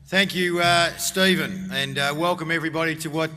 Thank you, Stephen, and welcome everybody to what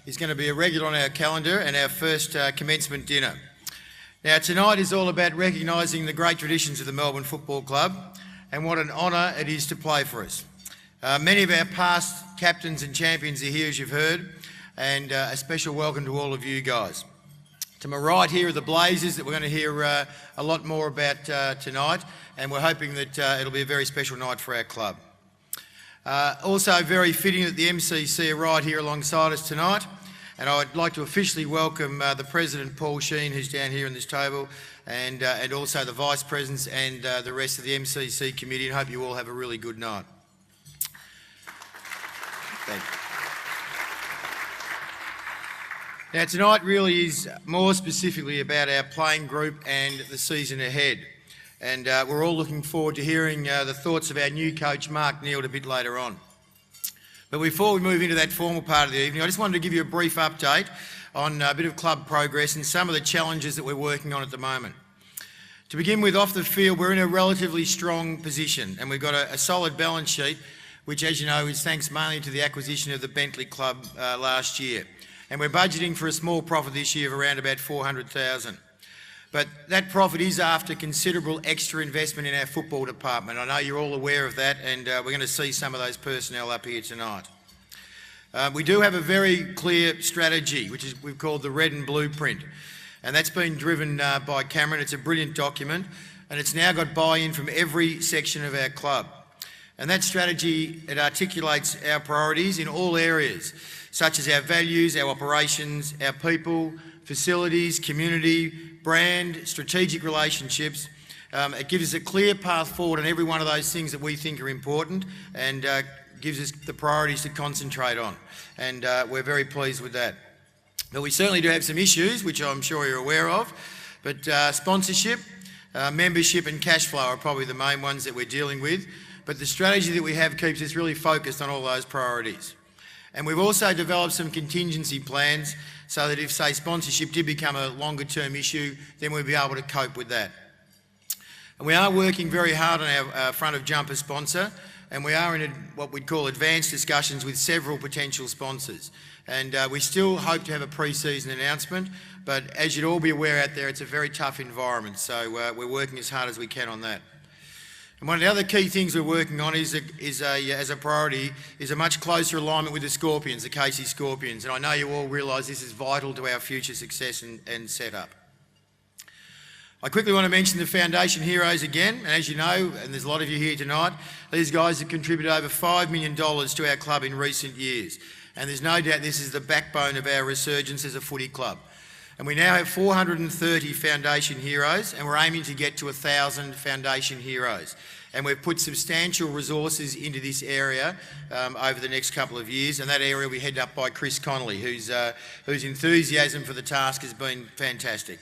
is going to be a regular on our calendar and our first commencement dinner. Now, tonight is all about recognising the great traditions of the Melbourne Football Club and what an honour it is to play for us. Many of our past captains and champions are here, as you've heard, and a special welcome to all of you guys. To my right here are the Blazers that we're going to hear a lot more about tonight, and we're hoping that it'll be a very special night for our club. Also very fitting that the MCC are right here alongside us tonight, and I'd like to officially welcome the President Paul Sheen, who's down here on this table, and also the Vice Presidents and the rest of the MCC committee, and hope you all have a really good night. Thank you. Now, tonight really is more specifically about our playing group and the season ahead. And we're all looking forward to hearing the thoughts of our new coach, Mark Neal, a bit later on. But before we move into that formal part of the evening, I just wanted to give you a brief update on a bit of club progress and some of the challenges that we're working on at the moment. To begin with, off the field, we're in a relatively strong position, and we've got a solid balance sheet, which, as you know, is thanks mainly to the acquisition of the Bentley Club last year. And we're budgeting for a small profit this year of around about $400,000. But that profit is after considerable extra investment in our football department. I know you're all aware of that, and we're going to see some of those personnel up here tonight. We do have a very clear strategy, which is we've called the Red and Blueprint, and that's been driven by Cameron. It's a brilliant document, and it's now got buy-in from every section of our club. And that strategy, it articulates our priorities in all areas, such as our values, our operations, our people, facilities, community, brand, strategic relationships. It gives us a clear path forward on every one of those things that we think are important, and gives us the priorities to concentrate on. And we're very pleased with that. But we certainly do have some issues, which I'm sure you're aware of. But sponsorship, membership and cash flow are probably the main ones that we're dealing with. But the strategy that we have keeps us really focused on all those priorities. And we've also developed some contingency plans so that if, say, sponsorship did become a longer term issue, then we'd be able to cope with that. And we are working very hard on our front of jumper sponsor, and we are in what we'd call advanced discussions with several potential sponsors. And we still hope to have a pre-season announcement, but as you'd all be aware out there, it's a very tough environment, so we're working as hard as we can on that. And one of the other key things we're working on as a priority is a much closer alignment with the Scorpions, the Casey Scorpions. And I know you all realise this is vital to our future success and setup. I quickly want to mention the Foundation Heroes again. And as you know, and there's a lot of you here tonight, these guys have contributed over $5 million to our club in recent years. And there's no doubt this is the backbone of our resurgence as a footy club. And we now have 430 Foundation Heroes, and we're aiming to get to 1,000 Foundation Heroes. And we've put substantial resources into this area over the next couple of years, and that area will be headed up by Chris Connolly, whose enthusiasm for the task has been fantastic.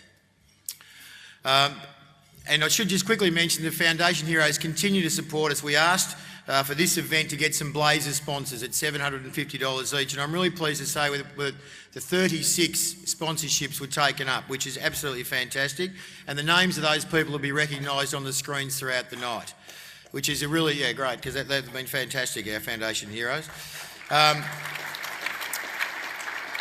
And I should just quickly mention the Foundation Heroes continue to support us. We asked for this event to get some Blazers sponsors at $750 each, and I'm really pleased to say with the 36 sponsorships were taken up, which is absolutely fantastic, and the names of those people will be recognised on the screens throughout the night, which is a really, great, because they've been fantastic, our Foundation Heroes.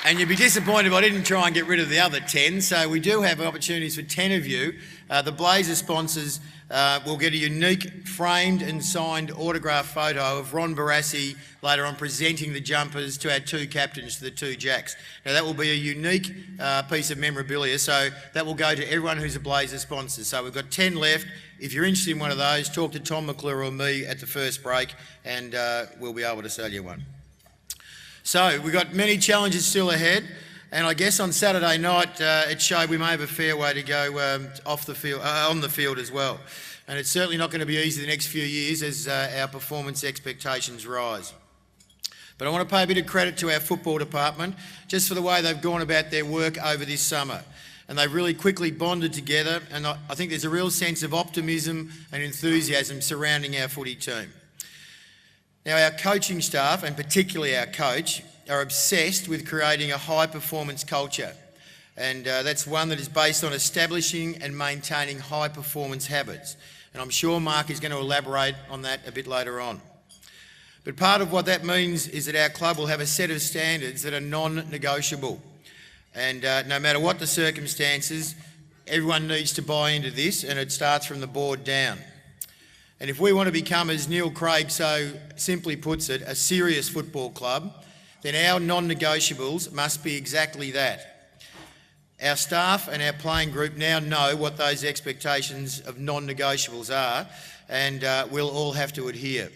And you'd be disappointed if I didn't try and get rid of the other 10, so we do have opportunities for 10 of you. The Blazer sponsors will get a unique framed and signed autograph photo of Ron Barassi later on presenting the jumpers to our two captains, to the two Jacks. Now that will be a unique piece of memorabilia, so that will go to everyone who's a Blazer sponsor. So we've got 10 left. If you're interested in one of those, talk to Tom McLardy or me at the first break, and we'll be able to sell you one. So we've got many challenges still ahead, and I guess on Saturday night it showed we may have a fair way to go off the field, on the field as well. And it's certainly not going to be easy the next few years as our performance expectations rise. But I want to pay a bit of credit to our football department just for the way they've gone about their work over this summer. And they've really quickly bonded together, and I think there's a real sense of optimism and enthusiasm surrounding our footy team. Now, our coaching staff, and particularly our coach, are obsessed with creating a high-performance culture. And that's one that is based on establishing and maintaining high-performance habits. And I'm sure Mark is going to elaborate on that a bit later on. But part of what that means is that our club will have a set of standards that are non-negotiable. And no matter what the circumstances, everyone needs to buy into this, and it starts from the board down. And if we want to become, as Neil Craig so simply puts it, a serious football club, then our non-negotiables must be exactly that. Our staff and our playing group now know what those expectations of non-negotiables are, and we'll all have to adhere.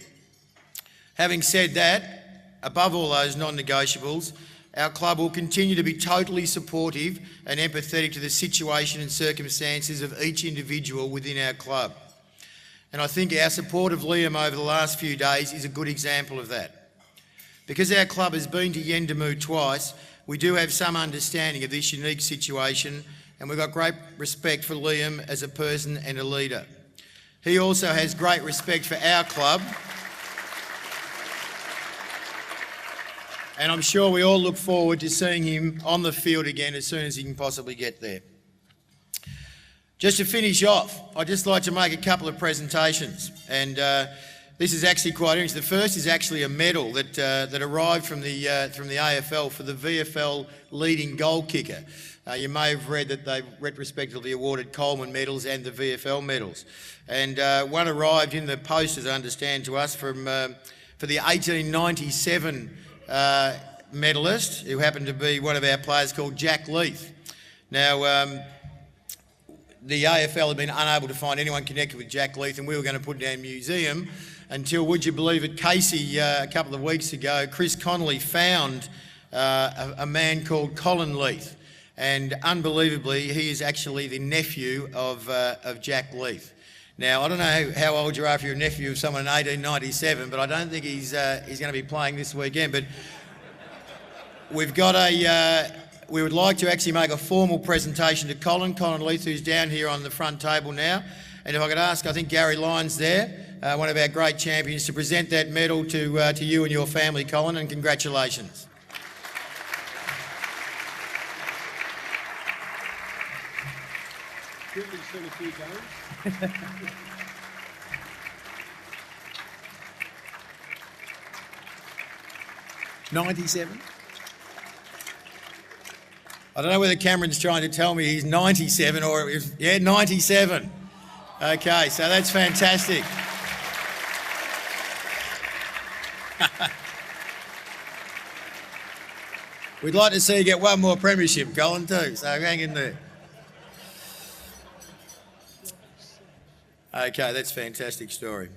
Having said that, above all those non-negotiables, our club will continue to be totally supportive and empathetic to the situation and circumstances of each individual within our club. And I think our support of Liam over the last few days is a good example of that. Because our club has been to Yendamu twice, we do have some understanding of this unique situation, and we've got great respect for Liam as a person and a leader. He also has great respect for our club, and I'm sure we all look forward to seeing him on the field again as soon as he can possibly get there. Just to finish off, I'd just like to make a couple of presentations, and this is actually quite interesting. The first is actually a medal that arrived from the AFL for the VFL leading goal kicker. You may have read that they retrospectively awarded Coleman medals and the VFL medals, and one arrived in the post, as I understand, to us for the 1897 medalist, who happened to be one of our players called Jack Leith. Now, the AFL had been unable to find anyone connected with Jack Leith, and we were going to put it in our museum until, would you believe it, Casey, a couple of weeks ago, Chris Connolly found a man called Colin Leith, and unbelievably, he is actually the nephew of Jack Leith. Now, I don't know how old you are if you're a nephew of someone in 1897, but I don't think he's going to be playing this weekend. But we've got we would like to actually make a formal presentation to Colin Leith, who's down here on the front table now. And if I could ask, I think Gary Lyons there, one of our great champions, to present that medal to you and your family, Colin, and congratulations. '97. I don't know whether Cameron's trying to tell me he's 97 or... Yeah, 97. Okay, so that's fantastic. We'd like to see you get one more premiership, Colin, too, so hang in there. Okay, that's a fantastic story.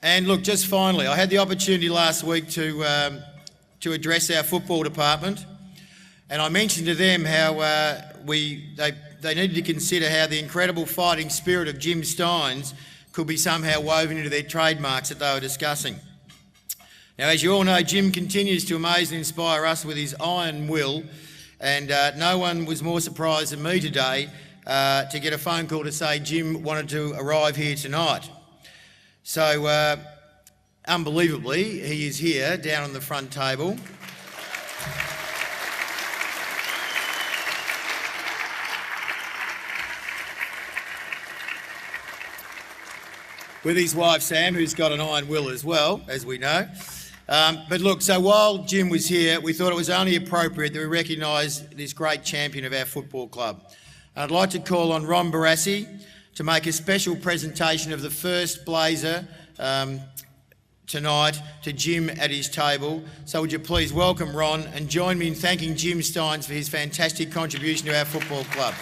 And look, just finally, I had the opportunity last week to address our football department, and I mentioned to them how they needed to consider how the incredible fighting spirit of Jim Steins could be somehow woven into their trademarks that they were discussing. Now, as you all know, Jim continues to amaze and inspire us with his iron will, and no one was more surprised than me today to get a phone call to say Jim wanted to arrive here tonight. So, unbelievably, he is here down on the front table. With his wife Sam, who's got an iron will as well, as we know. But look, so while Jim was here, we thought it was only appropriate that we recognise this great champion of our football club. I'd like to call on Ron Barassi to make a special presentation of the first blazer tonight to Jim at his table. So would you please welcome Ron and join me in thanking Jim Steins for his fantastic contribution to our football club.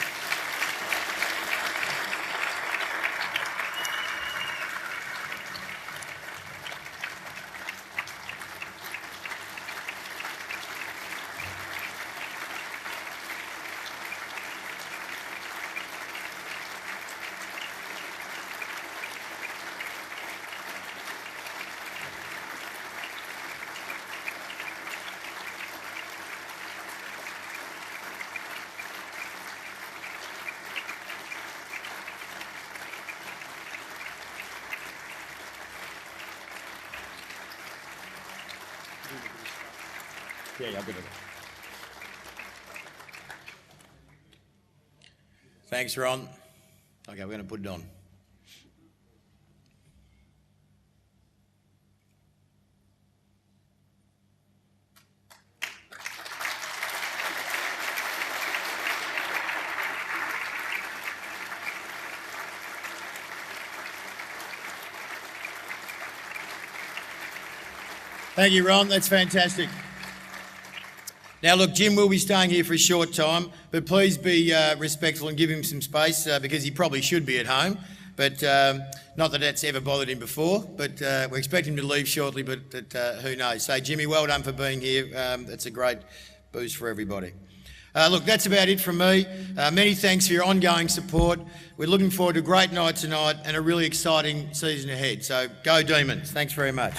Yeah, I'll get it. Thanks, Ron. Okay, we're going to put it on. Thank you, Ron. That's fantastic. Now, look, Jim will be staying here for a short time, but please be respectful and give him some space because he probably should be at home. But not that that's ever bothered him before, but we expect him to leave shortly, but who knows. So, Jimmy, well done for being here. It's a great boost for everybody. Look, that's about it from me. Many thanks for your ongoing support. We're looking forward to a great night tonight and a really exciting season ahead. So, go Demons. Thanks very much.